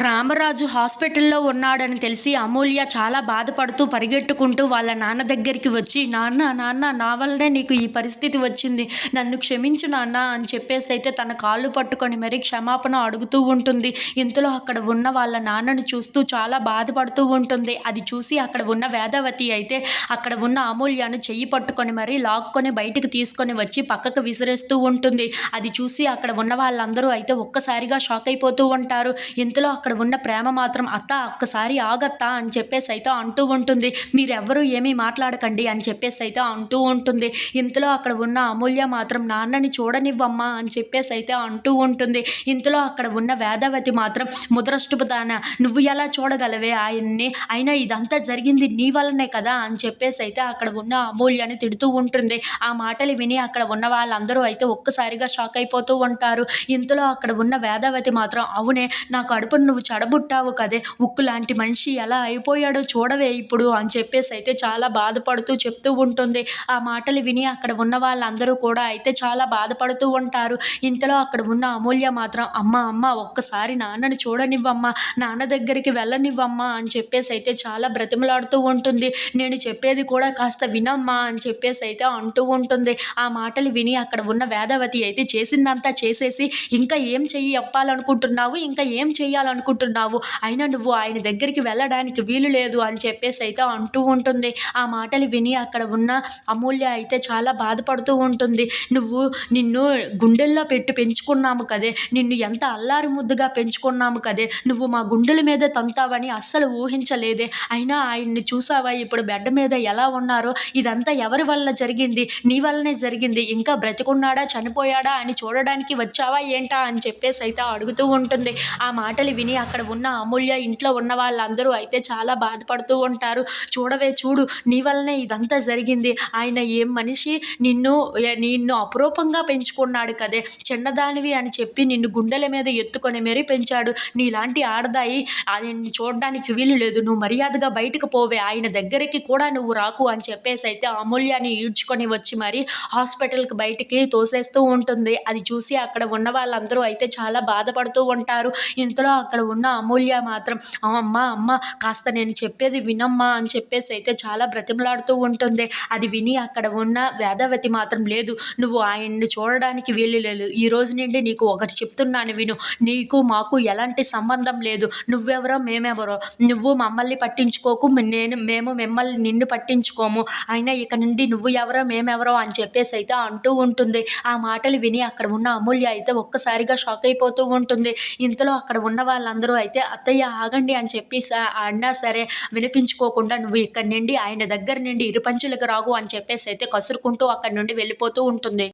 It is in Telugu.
రామరాజు హాస్పిటల్లో ఉన్నాడని తెలిసి అమూల్య చాలా బాధపడుతూ పరిగెట్టుకుంటూ వాళ్ళ నాన్న దగ్గరికి వచ్చి, నాన్న నాన్న నా వల్లనే నీకు ఈ పరిస్థితి వచ్చింది, నన్ను క్షమించు నాన్న అని చెప్పేసి అయితే తన కాళ్ళు పట్టుకొని మరీ క్షమాపణ అడుగుతూ ఉంటుంది. ఇంతలో అక్కడ ఉన్న వాళ్ళ నాన్నను చూస్తూ చాలా బాధపడుతూ ఉంటుంది. అది చూసి అక్కడ ఉన్న వేదవతి అయితే అక్కడ ఉన్న అమూల్యను చెయ్యి పట్టుకొని మరీ లాక్కొని బయటికి తీసుకొని వచ్చి పక్కకు విసిరేస్తూ ఉంటుంది. అది చూసి అక్కడ ఉన్న వాళ్ళందరూ అయితే ఒక్కసారిగా షాక్ అయిపోతూ ఉంటారు. ఇంతలో అక్కడ ఉన్న ప్రేమ మాత్రం, అత్త ఒక్కసారి ఆగత్తా అని చెప్పేసి అయితే అంటూ ఉంటుంది. మీరెవ్వరూ ఏమీ మాట్లాడకండి అని చెప్పేసి అయితే అంటూ ఉంటుంది. ఇంతలో అక్కడ ఉన్న అమూల్య మాత్రం, నాన్నని చూడనివ్వమ్మా అని చెప్పేసి అయితే అంటూ ఉంటుంది. ఇంతలో అక్కడ ఉన్న వేదవతి మాత్రం, ముద్రష్టపుదాన నువ్వు ఎలా చూడగలవే ఆయన్ని, అయినా ఇదంతా జరిగింది నీ వల్లనే కదా అని చెప్పేసి అయితే అక్కడ ఉన్న అమూల్యని తిడుతూ ఉంటుంది. ఆ మాటలు విని అక్కడ ఉన్న వాళ్ళందరూ అయితే ఒక్కసారిగా షాక్ అయిపోతూ ఉంటారు. ఇంతలో అక్కడ ఉన్న వేదవతి మాత్రం, అవునే నా కడుపును నువ్వు చెడబుట్టావు కదే, ఉక్కు లాంటి మనిషి ఎలా అయిపోయాడో చూడవే ఇప్పుడు అని చెప్పేసి అయితే చాలా బాధపడుతూ చెప్తూ ఉంటుంది. ఆ మాటలు విని అక్కడ ఉన్న వాళ్ళందరూ కూడా అయితే చాలా బాధపడుతూ ఉంటారు. ఇంతలో అక్కడ ఉన్న అమూల్య మాత్రం, అమ్మ ఒక్కసారి నాన్నని చూడనివ్వమ్మా, నాన్న దగ్గరికి వెళ్ళనివ్వమ్మా అని చెప్పేసి అయితే చాలా బ్రతిమలాడుతూ ఉంటుంది. నేను చెప్పేది కూడా కాస్త వినమ్మా అని చెప్పేసి అయితే అంటూ ఉంటుంది. ఆ మాటలు విని అక్కడ ఉన్న వేదవతి అయితే చేసిందంతా చేసేసి, ఇంకా ఏం చెప్పాలనుకుంటున్నావు, ఇంకా ఏం చేయాలనుకుంటున్నావు, అయినా నువ్వు ఆయన దగ్గరికి వెళ్ళడానికి వీలు లేదు అని చెప్పేసి అయితే అంటూ ఉంటుంది. ఆ మాటలు విని అక్కడ ఉన్న అమూల్య అయితే చాలా బాధపడుతూ ఉంటుంది. నిన్ను గుండెల్లో పెట్టి పెంచుకున్నాము కదే, నిన్ను ఎంత అల్లారి ముద్దుగా పెంచుకున్నాము కదే, నువ్వు మా గుండెల మీద తంతావని అస్సలు ఊహించలేదే, అయినా ఆయన్ని చూసావా ఇప్పుడు బెడ్ మీద ఎలా ఉన్నారో, ఇదంతా ఎవరి వల్ల జరిగింది, నీ వల్లనే జరిగింది, ఇంకా బ్రతికున్నాడా చనిపోయాడా అని చూడడానికి వచ్చావా ఏంటా అని చెప్పేసి అయితే అడుగుతూ ఉంటుంది. ఆ మాటలు విని అక్కడ ఉన్న అమూల్య ఇంట్లో ఉన్న వాళ్ళందరూ అయితే చాలా బాధపడుతూ ఉంటారు. చూడు నీ వల్లనే ఇదంతా జరిగింది, ఆయన ఏం మనిషి, నిన్ను అపురూపంగా పెంచుకున్నాడు కదే, చిన్నదానివి అని చెప్పి నిన్ను గుండెల మీద ఎత్తుకొని మరీ పెంచాడు, నీలాంటి ఆడదాయి ఆయన్ని చూడడానికి వీలు లేదు, నువ్వు మర్యాదగా బయటకు పోవే, ఆయన దగ్గరికి కూడా నువ్వు రాకు అని చెప్పేసి అయితే అమూల్యాన్ని ఈడ్చుకొని వచ్చి మరి హాస్పిటల్కి బయటికి తోసేస్తూ ఉంటుంది. అది చూసి అక్కడ ఉన్న వాళ్ళందరూ అయితే చాలా బాధపడుతూ ఉంటారు. ఇంతలో అక్కడ ఉన్న అమూల్య మాత్రం, అమ్మ కాస్త నేను చెప్పేది వినమ్మా అని చెప్పేసి అయితే చాలా బ్రతిమలాడుతూ ఉంటుంది. అది విని అక్కడ ఉన్న వేదవతి మాత్రం, లేదు నువ్వు ఆయన్ని చూడడానికి వీలు లేదు, ఈ రోజు నుండి నీకు ఒకటి చెప్తున్నాను విను, నీకు మాకు ఎలాంటి సంబంధం లేదు, నువ్వెవరో మేమెవరో, నువ్వు మమ్మల్ని పట్టించుకోకు, మేము మిమ్మల్ని నిన్ను పట్టించుకోము, అయినా ఇక నుండి నువ్వు ఎవరో మేమెవరో అని చెప్పేసి అయితే అంటూ ఉంటుంది. ఆ మాటలు విని అక్కడ ఉన్న అమూల్య అయితే ఒక్కసారిగా షాక్ అయిపోతూ ఉంటుంది. ఇంతలో అక్కడ ఉన్న వాళ్ళందరూ అయితే, అత్తయ్య ఆగండి అని చెప్పి అన్నా సరే వినిపించుకోకుండా, నువ్వు ఇక్కడి నుండి ఆయన దగ్గర నుండి ఇరుపంచులకు రాగు అని చెప్పేసి అయితే కసురుకుంటూ అక్కడి నుండి వెళ్ళిపోతూ ఉంటుంది.